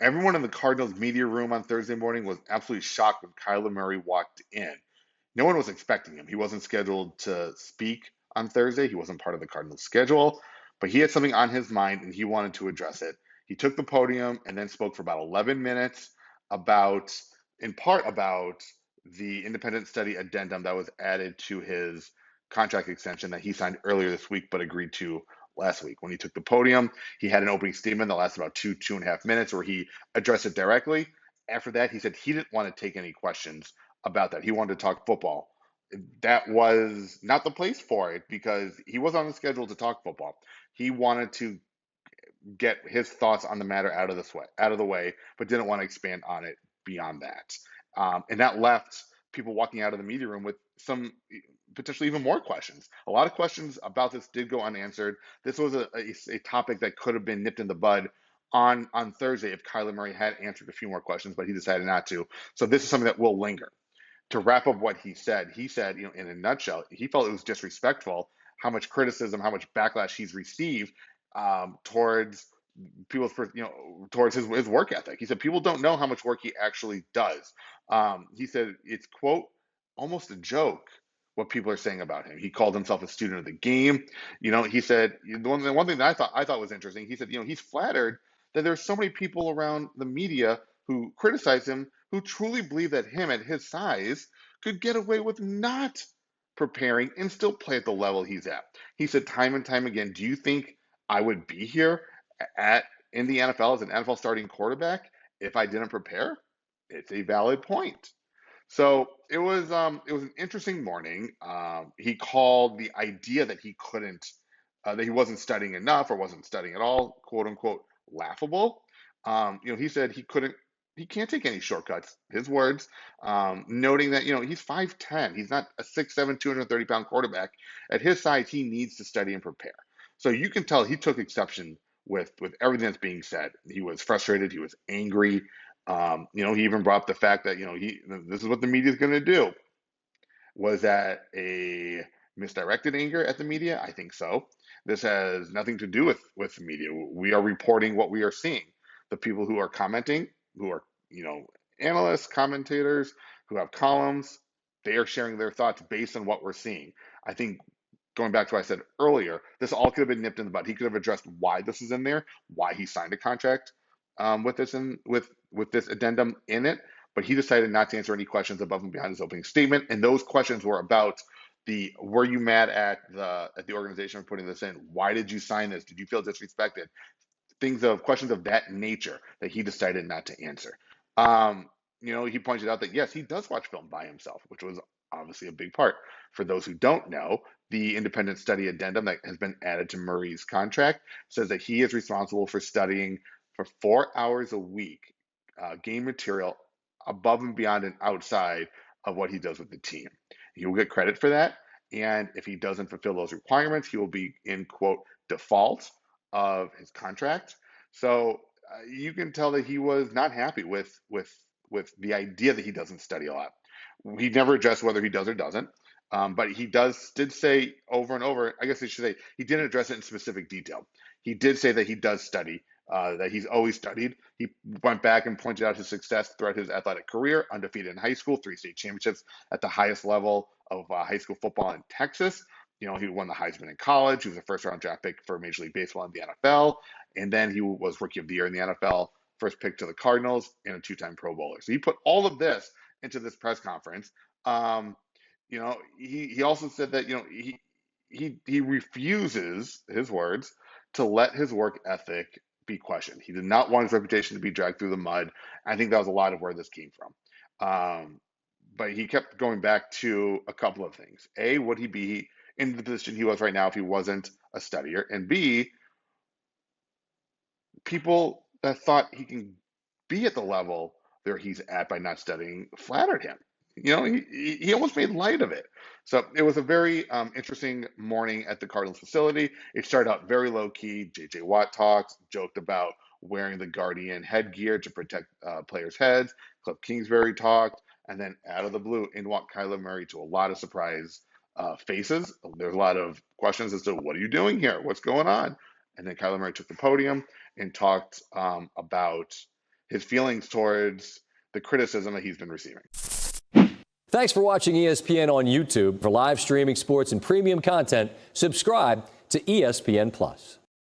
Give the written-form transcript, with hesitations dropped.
Everyone in the Cardinals media room on Thursday morning was absolutely shocked when Kyler Murray walked in. No one was expecting him. He wasn't scheduled to speak on Thursday. He wasn't part of the Cardinals schedule, but he had something on his mind and he wanted to address it. He took the podium and then spoke for about 11 minutes about, in part, about the independent study addendum that was added to his contract extension that he signed earlier this week but agreed to last week. When he took the podium, he had an opening statement that lasted about 2.5 minutes where he addressed it directly. After that, he said he didn't want to take any questions about that. He wanted to talk football. That was not the place for it because he was on the schedule to talk football. He wanted to get his thoughts on the matter out of the way, but didn't want to expand on it beyond that. And that left people walking out of the media room with some potentially even more questions. A lot of questions about this did go unanswered. This was a topic that could have been nipped in the bud on Thursday if Kyler Murray had answered a few more questions, but he decided not to. So this is something that will linger. To wrap up what he said, in a nutshell, he felt it was disrespectful how much criticism, how much backlash he's received towards people's, towards his work ethic. He said people don't know how much work he actually does. He said it's, quote, almost a joke what people are saying about him. He called himself a student of the game. He said the one thing that I thought was interesting. He said, he's flattered that there's so many people around the media who criticize him who truly believe that him at his size could get away with not preparing and still play at the level he's at. He said time and time again, do you think I would be here at in the NFL as an NFL starting quarterback if I didn't prepare? It's a valid point. So it was an interesting morning. He called the idea that he couldn't that he wasn't studying enough or wasn't studying at all, quote unquote, laughable. He said he can't take any shortcuts. His words, noting that he's 5'10", he's not a 6'7", 230-pound quarterback. At his size, he needs to study and prepare. So you can tell he took exception with everything that's being said. He was frustrated. He was angry. He even brought up the fact that this is what the media is going to do. Was that a misdirected anger at the media? I think so. This has nothing to do with the media. We are reporting what we are seeing. The people who are commenting, who are analysts, commentators, who have columns, they are sharing their thoughts based on what we're seeing. I think going back to what I said earlier, this all could have been nipped in the bud. He could have addressed why this is in there, why he signed a contract with this addendum in it, but he decided not to answer any questions above and beyond his opening statement. And those questions were about the were you mad at the organization for putting this in? Why did you sign this? Did you feel disrespected? Questions of that nature that he decided not to answer. He pointed out that yes, he does watch film by himself, which was obviously a big part. For those who don't know, the independent study addendum that has been added to Murray's contract says that he is responsible for studying for 4 hours a week game material above and beyond and outside of what he does with the team. He will get credit for that. And if he doesn't fulfill those requirements, he will be in, quote, default of his contract. So you can tell that he was not happy with the idea that he doesn't study a lot. He never addressed whether he does or doesn't. But he did say over and over, I guess I should say, he didn't address it in specific detail. He did say that he does study, that he's always studied. He went back and pointed out his success throughout his athletic career, undefeated in high school, 3 state championships at the highest level of high school football in Texas. He won the Heisman in college. He was a first-round draft pick for Major League Baseball in the NFL. And then he was Rookie of the Year in the NFL, first pick to the Cardinals, and a two-time Pro Bowler. So he put all of this into this press conference. He also said that he refuses, his words, to let his work ethic be questioned. He did not want his reputation to be dragged through the mud. I think that was a lot of where this came from. But he kept going back to a couple of things. A, would he be in the position he was right now if he wasn't a studier? And B, people that thought he can be at the level where he's at by not studying flattered him. He almost made light of it. So it was a very interesting morning at the Cardinals facility. It started out very low key. J.J. Watt talks, joked about wearing the Guardian headgear to protect players' heads. Cliff Kingsbury talked, and then out of the blue, in walked Kyler Murray to a lot of surprise faces. There's a lot of questions as to what are you doing here? What's going on? And then Kyler Murray took the podium and talked about his feelings towards the criticism that he's been receiving. Thanks for watching ESPN on YouTube. For live streaming sports and premium content, subscribe to ESPN Plus.